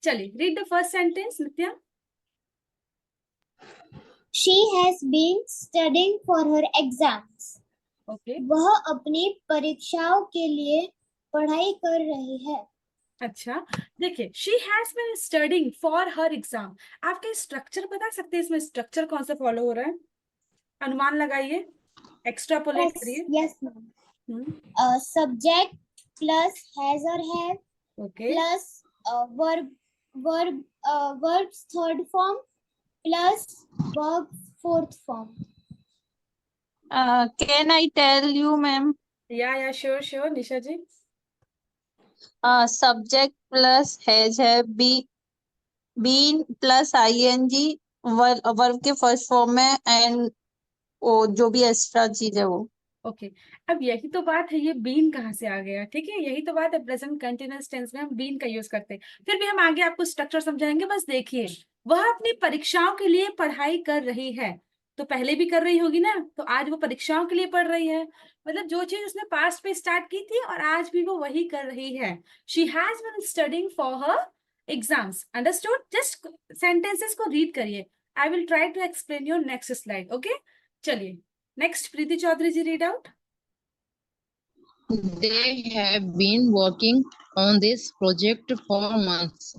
चलिए, read the first sentence Nitya. She has been studying for her exams. Okay, वह अपनी परीक्षाओं के लिए पढ़ाई कर रही है। अच्छा, देखिए, she has been studying for her exam. आपके स्ट्रक्चर बता सकते हैं इसमें स्ट्रक्चर कौन सा फॉलो हो रहा है? अनुमान लगाइए, एक्स्ट्रापोलेट करिए। Yes, ma'am. Subject plus has or have okay, plus verbs third form plus verbs fourth form. Can I tell you, ma'am? या sure sure Nisha ji. Subject plus has है, been plus ing वर्ब के first form में, and वो जो भी extra चीज है वो। ओके, अब यही तो बात है, ये बीन कहाँ से आ गया? ठीक है, यही तो बात है, प्रेजेंट कंटिन्यूअस टेंस में हम बीन का यूज करते हैं। फिर भी हम आगे आपको स्ट्रक्चर समझाएंगे, बस देखिए। वह अपनी परीक्षाओं के लिए पढ़ाई कर रही है, तो पहले भी कर रही होगी ना, तो आज वो परीक्षाओं के लिए पढ़ रही है। मतलब जो चीज उसने पास्ट में स्टार्ट की थी और आज भी वो वही कर रही है। She has been studying for her exams. Understood? Just sentences को रीड करिए। I will try to explain your next slide. Okay, चलिए next, Preeti Chaudhary ji, read out. They have been working on this project for months.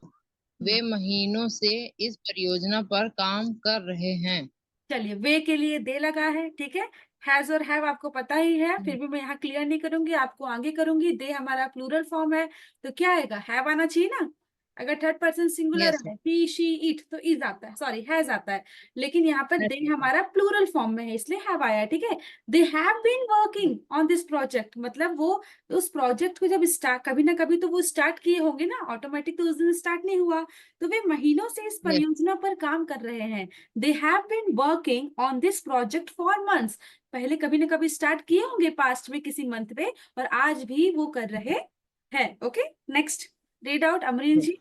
वे महीनों से इस परियोजना पर काम कर रहे हैं। चलिए, वे के लिए दे लगा है, ठीक है। हैज और हैव आपको पता ही है, फिर भी मैं यहाँ क्लियर नहीं करूंगी, आपको आगे करूंगी। दे हमारा प्लूरल फॉर्म है, तो क्या आएगा? हैव आना चाहिए ना। अगर थर्ड पर्सन सिंगुलर Yes, है, ही शी इट, तो इज आता है, सॉरी हैज आता है। लेकिन यहाँ पर दे हमारा प्लूरल फॉर्म में है, इसलिए हैव आया है, ठीक है। They have been working on this project, मतलब वो उस प्रोजेक्ट को जब स्टार्ट, कभी ना कभी तो वो स्टार्ट किए होंगे ना, ऑटोमेटिक तो उस दिन स्टार्ट नहीं हुआ। तो वे महीनों से इस yes, परियोजना पर काम कर रहे हैं। They have been working on this project for months, पहले कभी ना कभी स्टार्ट किए होंगे पास्ट में किसी मंथ में, और आज भी वो कर रहे हैं। Okay, next, read out Amreen ji.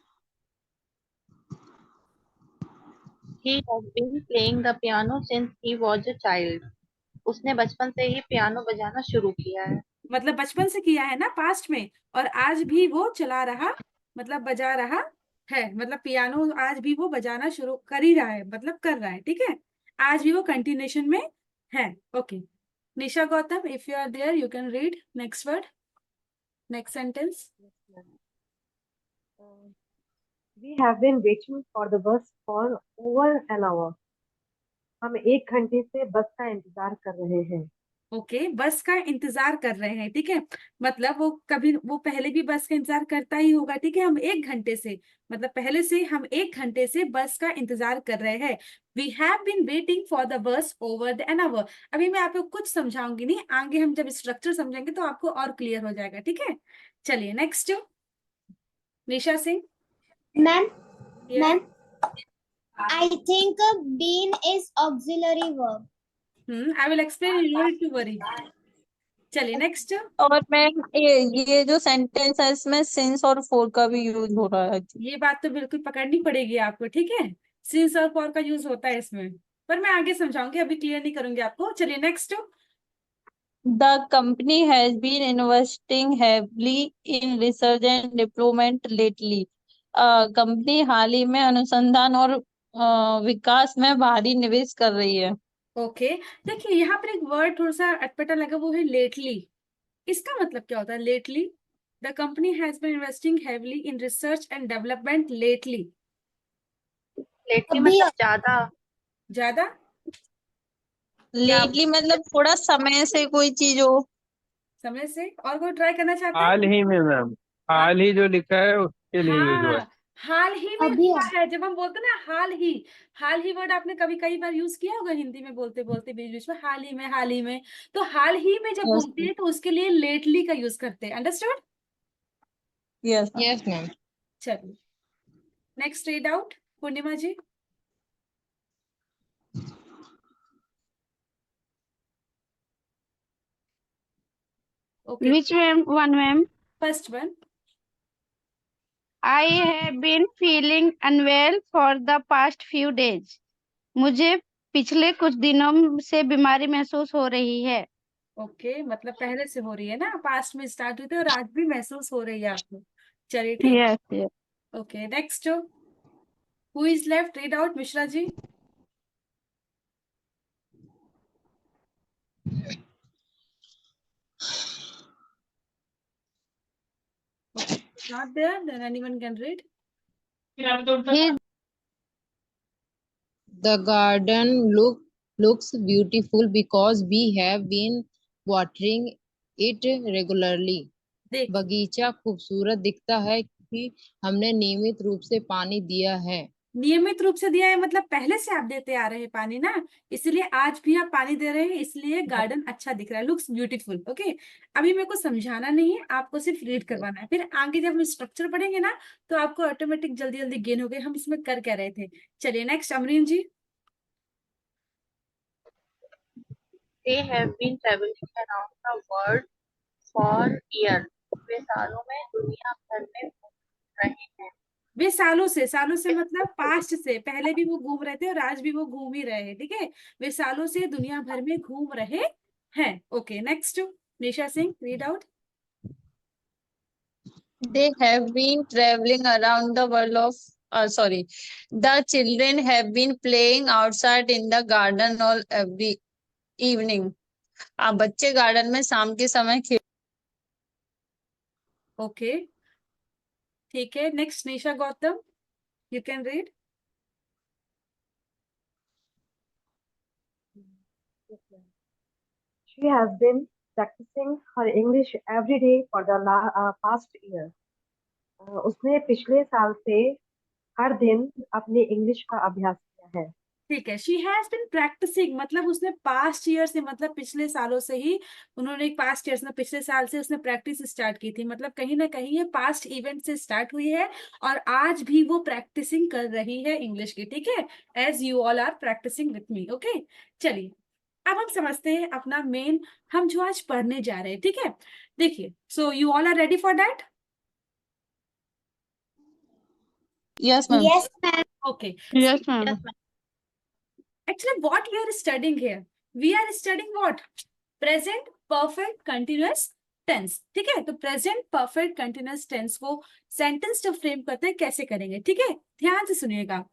He has been playing the piano since he was a child. उसने बचपन से ही पियानो बजाना शुरू किया है। मतलब बचपन से किया है ना पास्ट में, और आज भी वो चला रहा, मतलब बजा रहा है। मतलब पियानो आज भी वो बजाना शुरू कर ही रहा है, मतलब कर रहा है, ठीक है। आज भी वो कंटिन्यूएशन में है। Okay, Nisha Gautam, if you are there you can read next word, next sentence. We have been waiting for the bus for over an hour. हम 1 घंटे से बस का इंतजार कर रहे हैं। ओके, बस का इंतजार कर रहे हैं, ठीक है। मतलब वो पहले भी बस का इंतजार करता ही होगा, ठीक है। हम 1 घंटे से, मतलब पहले से हम 1 घंटे से बस का इंतजार कर रहे हैं। We have been waiting for the bus over the an hour. अभी मैं आपको कुछ समझाऊंगी नहीं, आगे हम जब स्ट्रक्चर समझेंगे तो आपको और क्लियर हो जाएगा, ठीक है। चलिए next, Nisha Singh. Ma'am, I think been is auxiliary verb. I will explain, you no to worry. चलिए नेक्स्ट। और मैम ये जो सेंटेंस है इसमें सिंस और फोर का भी यूज हो रहा है। ये बात तो बिल्कुल पकड़नी पड़ेगी आपको, ठीक है। सिंस और फॉर का यूज होता है इसमें, पर मैं आगे समझाऊंगी, अभी क्लियर नहीं करूंगी आपको। चलिए next. The company has been investing heavily in research and development lately. Company हाल ही में अनुसंधान और विकास में भारी निवेश कर रही है। ओके, देखिए यहाँ पर एक वर्ड थोड़ा सा अटपटा लगा, वो है लेटली। इसका मतलब क्या होता है lately? The company has been investing heavily in research and development lately. Lately मतलब ज्यादा। ज्यादा? लेटली मतलब थोड़ा समय से कोई चीज हो। समय से? और कोई ट्राई करना चाहता है? हाल ही में मैम, हाल ही जो लिखा है उसके लिए यूज हुआ है। हाँ, हाल ही में हुआ है। जब हम बोलते ना हाल ही वर्ड आपने कभी कई बार यूज किया होगा हिंदी में, बोलते बोलते बीच बीच में हाल ही में, हाल ही में। तो हाल ही में जब बोलते हैं तो उसके लिए लेटली का यूज करते हैं। अंडरस्टूड? Yes yes, ma'am. चलिए next, read out Purnima ji. Okay, Which one, ma'am? First one. I have been feeling unwell for the past few days. मुझे पिछले कुछ दिनों से बीमारी महसूस हो रही है। ओके, मतलब पहले से हो रही है ना, पास्ट में स्टार्ट हुई थी और आज भी महसूस हो रही है आपको। चलिए ठीक। Yes, yes. Okay, next. Who is left? Read out, Mishra ji. Okay, not there. Then anyone can read. He The garden looks beautiful because we have been watering it regularly. देख, बगीचा खूबसूरत दिखता है क्योंकि हमने नियमित रूप से पानी दिया है। नियमित रूप से दिया है मतलब पहले से आप देते आ रहे हैं पानी ना, इसलिए आज भी आप पानी दे रहे हैं, इसलिए गार्डन अच्छा दिख रहा है, लुक्स ब्यूटीफुल। ओके, अभी मेरे को समझाना नहीं है, आपको सिर्फ रीड करवाना है। फिर आगे जब हम स्ट्रक्चर पढ़ेंगे ना, तो आपको ऑटोमेटिक जल्दी जल्दी गेन हो गए हम इसमें कर क्या रहे थे। चलिए next, Amreen ji. They have been traveling around the world for years. वे सालों में दुनिया भर में घूम रहे हैं। वे सालों से मतलब पास्ट से, पहले भी वो घूम रहे थे और आज भी वो घूम ही रहे हैं, ठीक है। वे सालों से दुनिया भर में घूम रहे हैं। Okay, next, Nisha Singh, read out. They have been traveling around the world of sorry. The children have been playing outside in the garden all every evening. बच्चे गार्डन में शाम के समय खेल। ओके, ठीक है। Next, Nisha Gautam, you can read. Yes, ma'am. She has been practicing her English every day for the past year. उसने पिछले साल से हर दिन अपनी इंग्लिश का अभ्यास किया है। ठीक है, शी हैज बीन प्रैक्टिसिंग मतलब उसने पास्ट ईयर से, मतलब पिछले सालों से ही, उन्होंने पास्ट ईयर्स में पिछले साल से उसने प्रैक्टिस स्टार्ट की थी, मतलब कहीं ना कहीं ये पास्ट इवेंट से स्टार्ट हुई है और आज भी वो प्रैक्टिसिंग कर रही है इंग्लिश की, ठीक है, as you all are practicing with me. Okay, चलिए अब हम समझते हैं अपना मेन, हम जो आज पढ़ने जा रहे हैं, ठीक है। देखिए, so you all are ready for that? Yes, ma'am. Yes, ma'am. Okay, Yes, ma'am. actually what we are studying here, we are studying what? Present perfect continuous tense, ठीक है। तो प्रेजेंट परफेक्ट कंटिन्यूअस टेंस को sentence जब frame करते हैं कैसे करेंगे, ठीक है, ध्यान से सुनिएगा।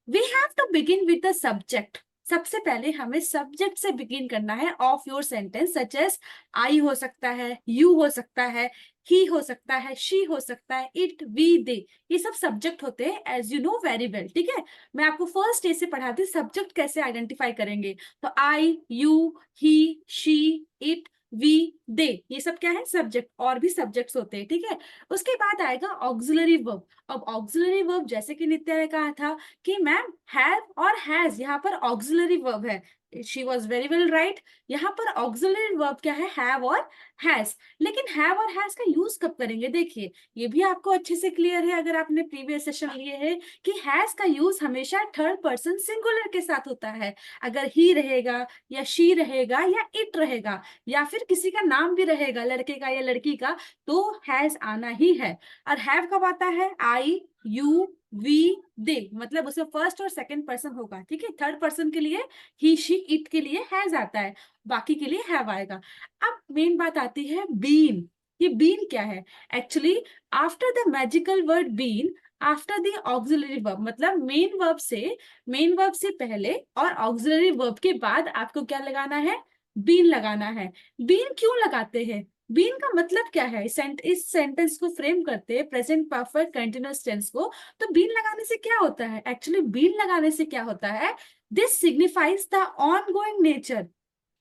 We have to begin with the subject. सबसे पहले हमें सब्जेक्ट से बिगिन करना है of your sentence, such as I हो सकता है, यू हो सकता है, ही हो सकता है, शी हो सकता है, इट, वी, दे, ये सब सब्जेक्ट होते हैं, as you know very well, ठीक है। मैं आपको फर्स्ट डे से पढ़ाती हूँ सब्जेक्ट कैसे आइडेंटिफाई करेंगे। तो I, you, he, she, it, we, they, ये सब क्या है, सब्जेक्ट। और भी सब्जेक्ट्स होते हैं, ठीक है। उसके बाद आएगा ऑक्सिलरी वर्ब। अब ऑक्सिलरी वर्ब जैसे कि नित्या ने कहा था कि मैम हैव और हैज, यहाँ पर ऑक्सिलरी वर्ब है, she was very well right. यहाँ पर ऑक्सिलरी वर्ब क्या है, हैव और हैज। लेकिन हैव और हैज का यूज कब करेंगे, देखिए ये भी आपको अच्छे से क्लियर है अगर आपने प्रीवियस सेशन लिए है कि हैज का यूज हमेशा थर्ड पर्सन सिंगुलर के साथ होता है। अगर ही रहेगा या शी रहेगा या इट रहेगा या फिर किसी का नाम भी रहेगा, लड़के का या लड़की का, तो हैज आना ही है। और हैव कब आता है, आई, यू, वी, दे, मतलब उसमें फर्स्ट और सेकंड पर्सन होगा, ठीक है। थर्ड पर्सन के लिए ही, शी, इट के लिए हैज आता है, बाकी के लिए हैव आएगा। अब मेन बात आती है बीन। ये बीन क्या है, actually after the magical word been, after the auxiliary verb, मतलब मेन वर्ब से पहले और ऑक्सिलरी वर्ब के बाद आपको क्या लगाना है, बीन लगाना है। बीन क्यों लगाते हैं, बीन का मतलब क्या है, इस सेंटेंस को फ्रेम करते हैं प्रेजेंट परफेक्ट कंटिन्यूअस टेंस को, तो बीन लगाने से क्या होता है, एक्चुअली बीन लगाने से क्या होता है, this signifies the ongoing nature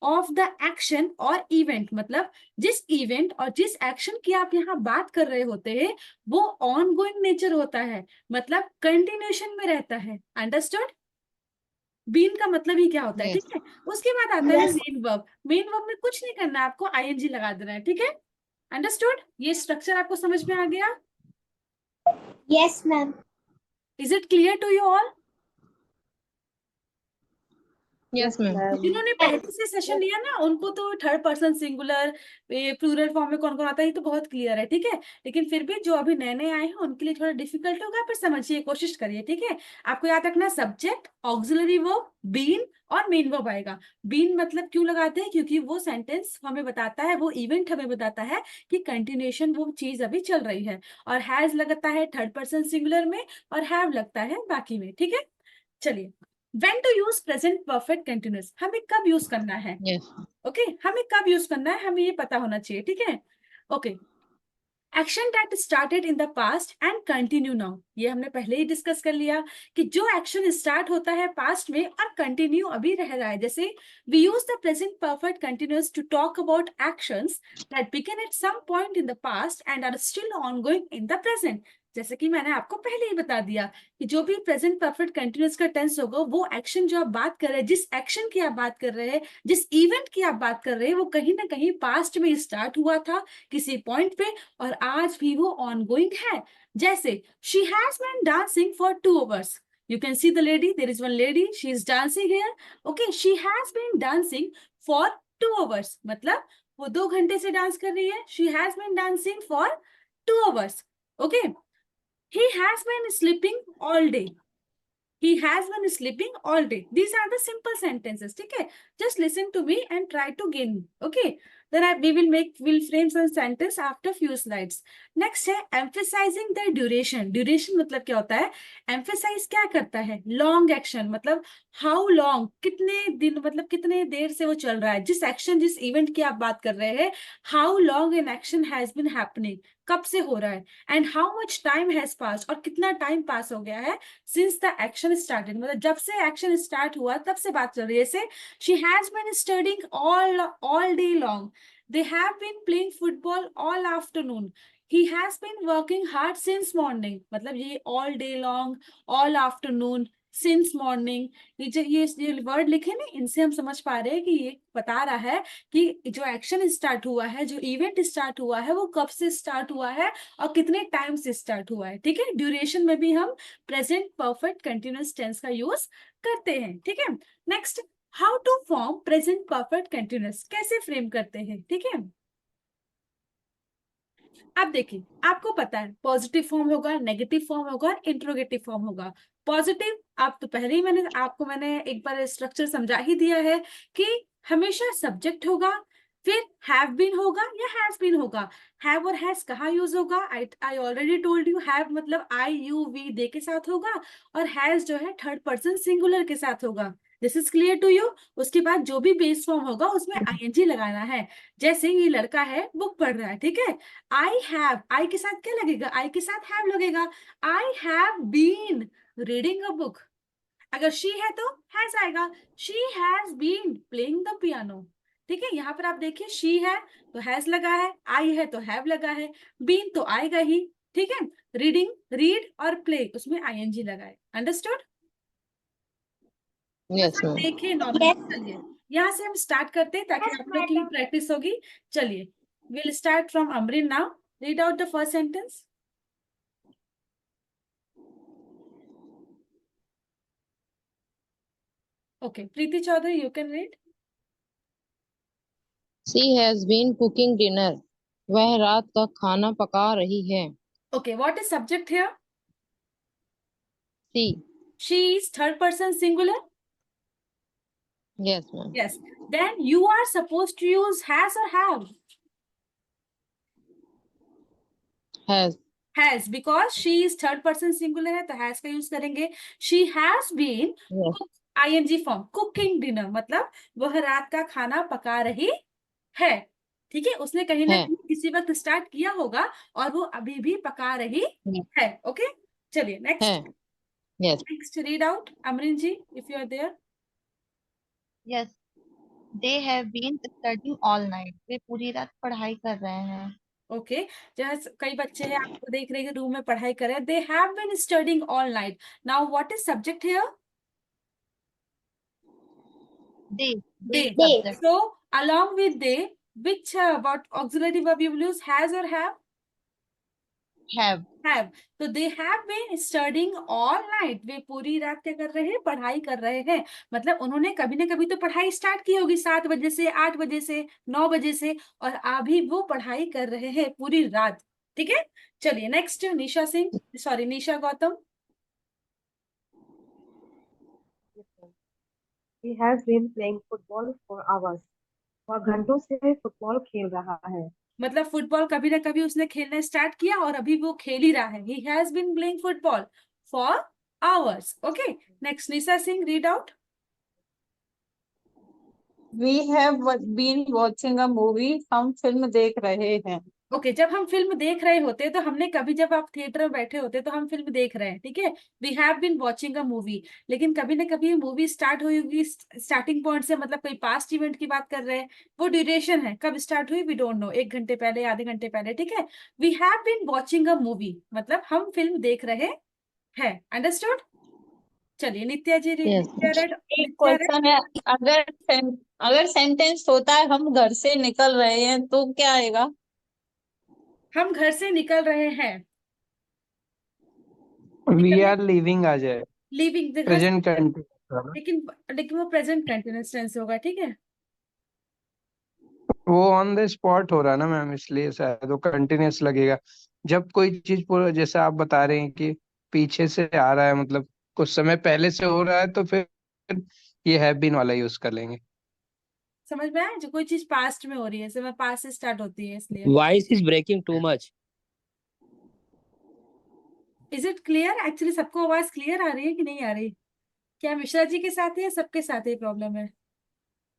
of the action और इवेंट, मतलब जिस इवेंट और जिस एक्शन की आप यहाँ बात कर रहे होते हैं वो ऑनगोइंग नेचर होता है, मतलब कंटिन्यूएशन में रहता है। अंडरस्टूड? बीन का मतलब ही क्या होता है, Yes. ठीक है। उसके बाद आता है Yes. Main verb. Main verb में कुछ नहीं करना है, आपको आईएनजी लगा देना है, ठीक है। अंडरस्टूड? ये स्ट्रक्चर आपको समझ में आ गया? Yes, ma'am. Is it clear to you all? Yes, ma'am. जिन्होंने पहले से सेशन लिया ना उनको तो third person singular plural form में कौन कौन आता है ये तो बहुत क्लियर है, ठीक है। लेकिन फिर भी जो अभी नए नए आए हैं उनके लिए थोड़ा डिफिकल्ट होगा, पर समझिए, कोशिश करिए, ठीक है। आपको याद रखना सब्जेक्ट, ऑक्सिलरी वर्ब, बीन और मेन वर्ब आएगा। बीन मतलब क्यों लगाते हैं, क्योंकि वो सेंटेंस हमें बताता है, वो इवेंट हमें बताता है कि कंटिन्यूएशन वो चीज अभी चल रही है। और हैज लगता है थर्ड पर्सन सिंगुलर में और हैव लगता है बाकी में, ठीक है। चलिए, when to use present perfect continuous, हमें कब यूज करना है, Yes. ओके हमें कब यूज करना है हमें ये पता होना चाहिए, ठीक है। Okay, action that started in the past and continue now, ये हमने पहले ही डिस्कस कर लिया कि जो एक्शन स्टार्ट होता है पास्ट में और कंटिन्यू अभी रह रहा है। जैसे we use the present perfect continuous to talk about actions that began at some point in the past and are still ongoing in the present. जैसे कि मैंने आपको पहले ही बता दिया कि जो भी प्रेजेंट परफेक्ट कंटिन्यूअस का टेंस होगा, वो एक्शन जो आप बात कर रहे हैं, जिस एक्शन की आप बात कर रहे हैं, जिस इवेंट की आप बात कर रहे हैं, वो कहीं ना कहीं पास्ट में स्टार्ट हुआ था किसी पॉइंट पे और आज भी वो ऑनगोइंग है। जैसे she has been dancing for 2 hours, you can see the lady, there is one lady, she is dancing here, okay, she has been dancing for 2 hours, मतलब वो 2 घंटे से डांस कर रही है। she has been dancing for 2 hours, okay। he has been sleeping all day, he has been sleeping all day, these are the simple sentences, ठीक है। just listen to me and try to gain, okay। then we'll frame some sentence after few slides। next है emphasizing the duration। duration मतलब क्या होता है, emphasize क्या करता है, long action मतलब how long, कितने दिन, मतलब कितने देर से वो चल रहा है, जिस एक्शन जिस इवेंट की आप बात कर रहे हैं, how long an action has been happening, कब से हो रहा है, and how much time has passed, और कितना टाइम पास हो गया है since the action started, मतलब जब से एक्शन स्टार्ट हुआ तब से बात चल रही है। जैसे she has been studying all day long, they have been playing football all afternoon, he has been working hard since morning, मतलब ये all day long, all afternoon, since morning, ये वर्ड लिखे ना, इनसे हम समझ पा रहे हैं कि ये बता रहा है कि जो एक्शन स्टार्ट हुआ है, जो इवेंट स्टार्ट हुआ है, वो कब से स्टार्ट हुआ है और कितने टाइम से स्टार्ट हुआ है, ठीक है। ड्यूरेशन में भी हम प्रेजेंट परफेक्ट कंटिन्यूअस टेंस का यूज करते हैं, ठीक है। Next, how to form present perfect continuous, कैसे फ्रेम करते हैं, ठीक है। अब देखिए, आपको पता है पॉजिटिव फॉर्म होगा, नेगेटिव फॉर्म होगा और इंट्रोगेटिव फॉर्म होगा। पॉजिटिव आप तो पहले ही मैंने एक बार स्ट्रक्चर समझा ही दिया है कि हमेशा सब्जेक्ट होगा, फिर हैव बीन होगा या हैज बीन होगा। हैव और हैज कहाँ यूज होगा, I already told you, have मतलब आई यू वी दे के साथ होगा और हैज जो है थर्ड पर्सन सिंगुलर के साथ होगा। This is clear to you. उसके बाद जो भी बेस फॉर्म होगा उसमें आईएनजी लगाना है। जैसे ये लड़का है, बुक पढ़ रहा है, ठीक है, आई हैव, आई के साथ क्या लगेगा, आई के साथ हैव लगेगा। I have been reading a book. अगर शी है तो हैज आएगा, she has been playing the piano, ठीक है। यहाँ पर आप देखिए, शी है तो हैज लगा है, आई है तो हैव लगा है, बीन तो आएगा ही, ठीक है। रीडिंग, रीड और प्ले, उसमें आईएनजी लगा है। अंडरस्टूड? Yes, ma'am. देखिए नॉर्मल, चलिए यहाँ से हम स्टार्ट करते हैं ताकि आप लोग की प्रैक्टिस होगी। चलिए, we'll start from Amrin now. Read out the first sentence. Okay, Preeti Chaudhary, you can read. She has been cooking dinner. वह रात का खाना पका रही है। Okay, what is subject here? She. She is third person singular. Yes, ma'am. Yes. Then you are supposed to use has or have. Has. Has, because she is third person singular है तो has का use करेंगे। She has been Yes. ing form, cooking dinner मतलब वह रात का खाना पका रही है, ठीक है। उसने कहीं ना है। कहीं किसी वक्त स्टार्ट किया होगा और वो अभी भी पका रही है। ओके, चलिए नेक्स्ट। है। Yes. Next read out Amreen ji, if you are there. Yes, they have been studying all night. वे पूरी रात पढ़ाई कर रहे हैं। ओके, जहाँ कई बच्चे हैं आपको देख रहे हैं रूम में पढ़ाई कर रहे हैं। They have been studying all night. Now what is subject here? They They. subject. So along with they, which what auxiliary verb you will use, has or have? have. तो they have been studying all night, वे पूरी रात क्या कर रहे हैं, पढ़ाई कर रहे हैं। मतलब उन्होंने कभी ना कभी तो पढ़ाई स्टार्ट की होगी, 7 बजे से, 8 बजे से, 9 बजे से, और अभी वो पढ़ाई कर रहे हैं पूरी रात। ठीक है, चलिए next Nisha Singh, sorry Nisha Gautam. He has been playing football for hours. वह घंटों से फुटबॉल खेल रहा है। मतलब फुटबॉल कभी ना कभी उसने खेलना स्टार्ट किया और अभी वो खेल ही रहा है। He has been playing football for hours. Okay, next Nisha Singh, read out. We have been watching a movie, हम फिल्म देख रहे हैं। ओके, जब हम फिल्म देख रहे होते हैं तो हमने कभी, जब आप थिएटर में बैठे होते हैं तो हम फिल्म देख रहे हैं, ठीक है, we have been watching a movie. लेकिन कभी ना कभी मूवी स्टार्ट हुई होगी स्टार्टिंग पॉइंट से, मतलब कोई पास्ट इवेंट की बात कर रहे हैं, वो ड्यूरेशन है, कब स्टार्ट हुई वी डोंट नो, 1 घंटे पहले, आधे घंटे पहले, ठीक है। We have been watching a movie मतलब हम फिल्म देख रहे हैं। अंडरस्टूड? चलिए नित्या जी, Yes. नित्या रेड, एक नित्या रेड। क्वेश्चन है, अगर सेंटेंस होता है हम घर से निकल रहे हैं तो क्या आएगा? हम घर से निकल रहे हैं, वी आर लिविंग आ जाए, लिविंग द घर, प्रेजेंट कंटिन्यूस। लेकिन लेकिन वो प्रेजेंट कंटिन्यूअस टेंस होगा, ठीक है। वो ऑन द स्पॉट हो रहा है ना मैम, इसलिए शायद वो कंटिन्यूस लगेगा। जब कोई चीज पूरा जैसे आप बता रहे हैं कि पीछे से आ रहा है, मतलब कुछ समय पहले से हो रहा है, तो फिर ये हैव बीन वाला यूज कर लेंगे। समझ में आया? जो कोई चीज पास्ट में हो रही है, समय पास्ट से स्टार्ट होती है, इसलिए। Voice is breaking too much. Is it clear? Actually सबको आवाज क्लियर आ रही है कि नहीं आ रही? क्या मिश्रा जी के साथ है या सबके साथ ही प्रॉब्लम है?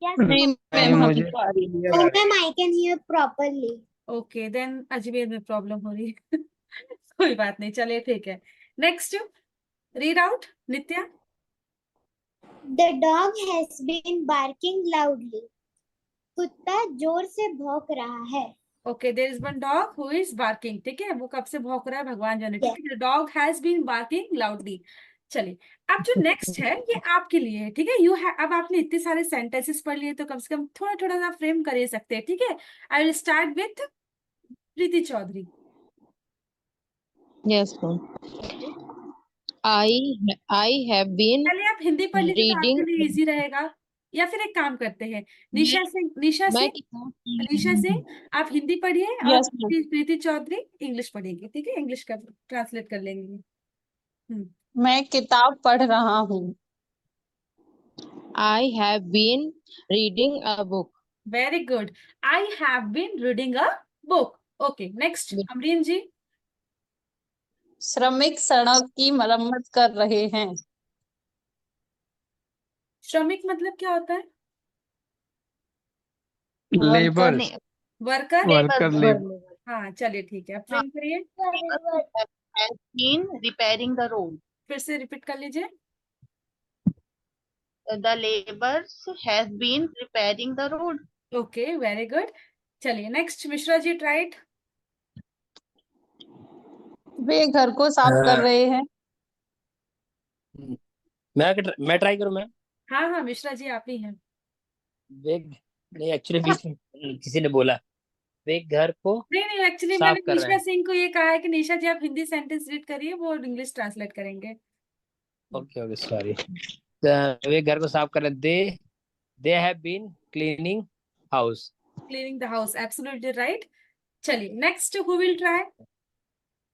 Yes, नहीं ma'am. मैम, मुझे हमको आ रही है। Oh, ma'am, I can hear properly. Okay, then Ajmer में प्रॉब्लम हो रही है। कोई बात नहीं, चलिए ठीक है। Next, read out Nitya. The dog has been barking loudly. कुत्ता जोर से भौंक रहा है। Okay, there is one dog who is barking, ठीक है, वो कब से भौंक रहा है भगवान जाने, ठीक है। Dog has been barking loudly. चलिए, अब जो नेक्स्ट है ये आपके लिए है, ठीक है। अब आपने इतने सारे सेंटेंसेस पढ़ लिए तो कम से कम थोड़ा थोड़ा सा फ्रेम कर ही सकते हैं, ठीक है। I will start with Preeti Chaudhary. Yes, ma'am. I have been पहले आप हिंदी पढ़ लीजिए तो reading. आपके लिए इजी रहेगा, या फिर एक काम करते हैं, निशा सिंह, मैं निशा सिंह आप हिंदी पढ़िए और यस मैम, प्रीति चौधरी इंग्लिश पढ़ेगी, ठीक है, इंग्लिश का ट्रांसलेट कर लेंगे। मैं किताब पढ़ रहा हूँ। I have been reading a book. Very good, I have been reading a book. Okay, next Amreen ji. श्रमिक सड़क की मरम्मत कर रहे हैं। श्रमिक मतलब क्या होता है? Labour, worker. Worker labour. हाँ चलिए ठीक है, अब फ्रेम करिए, has been repairing the road. फिर से रिपीट कर लीजिए। The laborers has been repairing the road. Okay, very good. चलिए नेक्स्ट मिश्रा जी, ट्राइट। वे घर को साफ कर रहे हैं। मैं ट्राई करूं? मैं हाँ हाँ मिश्रा जी आप ही हैं। वे नहीं, एक्चुअली बीच में किसी ने बोला वे घर को नहीं नहीं, एक्चुअली साफ मैंने कर रहे निशा हैं। सिंह को ये कहा है कि निशा जी आप हिंदी सेंटेंस रीड करिए, वो इंग्लिश ट्रांसलेट करेंगे। Okay okay, sorry. वे घर को साफ कर रहे, they have been cleaning house. Cleaning the house, absolutely right. चलिए next, who will try?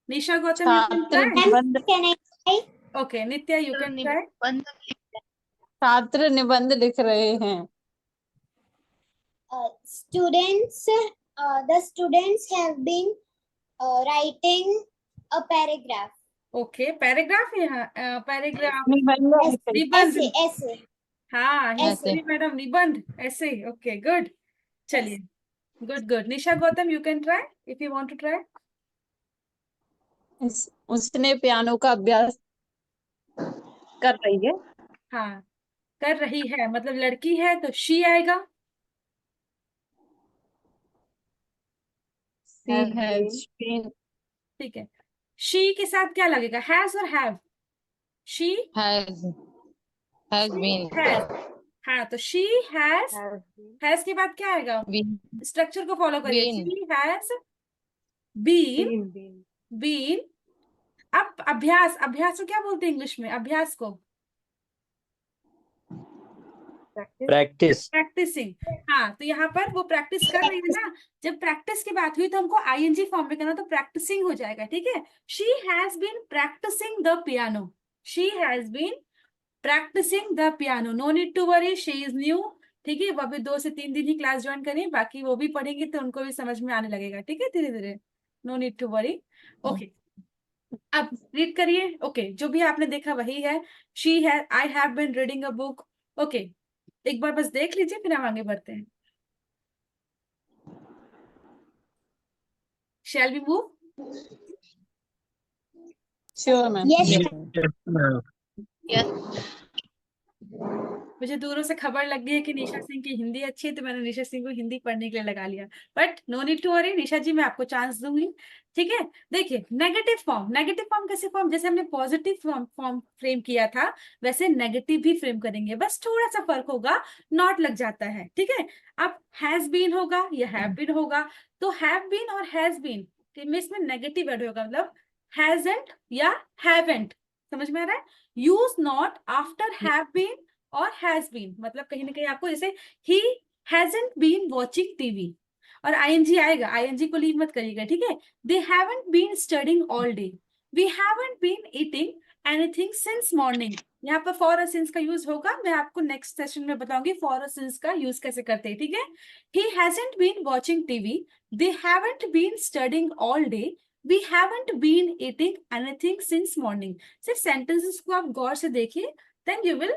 Nisha Gautam, you can छात्र ट्राई। निबंध, Can I try? Okay, Nitya you can try. निबंध छात्र निबंध लिख रहे हैं। The students have been writing a paragraph. Okay, paragraph है, हाँ पैराग्राफ, निबंध लिख रहे हैं। निबंध, Essay. हाँ ऐसे। हिस्ट्री मैडम, निबंध ऐसे। ओके गुड, चलिए good good. Nisha Gautam you can try if you want to try. उसने पियानो का अभ्यास कर रही है। हाँ, कर रही है मतलब लड़की है तो शी आएगा। शी हैज बीन, ठीक है, शी के साथ क्या लगेगा, हैज और have? She has been. Has, हाँ तो she has, has been, has के बाद क्या आएगा? Been. स्ट्रक्चर को फॉलो करिए, Been. She has been been, been, अब अभ्यास, अभ्यास को क्या बोलते हैं इंग्लिश में, अभ्यास को? Practice. प्रैक्टिस। प्रैक्टिसिंग। हाँ, तो यहाँ पर वो प्रैक्टिस कर रही है ना, जब प्रैक्टिस की बात हुई तो हमको आईएनजी फॉर्म में करना, तो प्रैक्टिसिंग हो जाएगा, ठीक है। She has been practising the piano, she has been practising the piano, no need to worry, she is new, ठीक है। वो अभी 2 से 3 दिन ही क्लास ज्वाइन करें, बाकी वो भी पढ़ेंगे तो उनको भी समझ में आने लगेगा, ठीक है, धीरे धीरे, no need to worry. Okay, अब रीड करिए। ओके, जो भी आपने देखा वही है, शी है, I have been reading a book. Okay, एक बार बस देख लीजिए, फिर हम आगे बढ़ते हैं। Shall we move? Sure ma'am. Yes. Yes. मुझे दूरों से खबर लग गई है कि निशा सिंह की हिंदी अच्छी है, तो मैंने निशा सिंह को हिंदी पढ़ने के लिए लगा लिया, but no need to worry, Nisha ji मैं आपको चांस दूंगी, ठीक है। देखिए, नेगेटिव फॉर्म, नेगेटिव फॉर्म कैसे फॉर्म, जैसे हमने पॉजिटिव फॉर्म फ्रेम किया था वैसे नेगेटिव भी फ्रेम करेंगे, बस थोड़ा सा फर्क होगा, नॉट लग जाता है, ठीक है। अब हैज बीन होगा या हैव बीन होगा, तो हैव बीन और हैज बीन में इसमें नेगेटिव ऐड होगा, मतलब हैजंट या हैवेंट, समझ में आ रहा है। Use not after have been और हैज बीन, मतलब कहीं ना कहीं आपको, जैसे he hasn't been watching TV, और आईएनजी आएगा, आईएनजी को लीव मत करिएगा, ठीक है। They haven't been studying all day, we haven't been eating anything since morning, यहाँ पर फॉर अ सिंस का यूज होगा, मैं आपको नेक्स्ट सेशन में बताऊंगी फॉर अ सिंस का यूज कैसे करते हैं, ठीक है। ही hasn't been watching TV, they haven't been studying all day, we haven't been eating anything since morning. सिर्फ सेंटेंसेस को आप गौर से देखिए, देन यू विल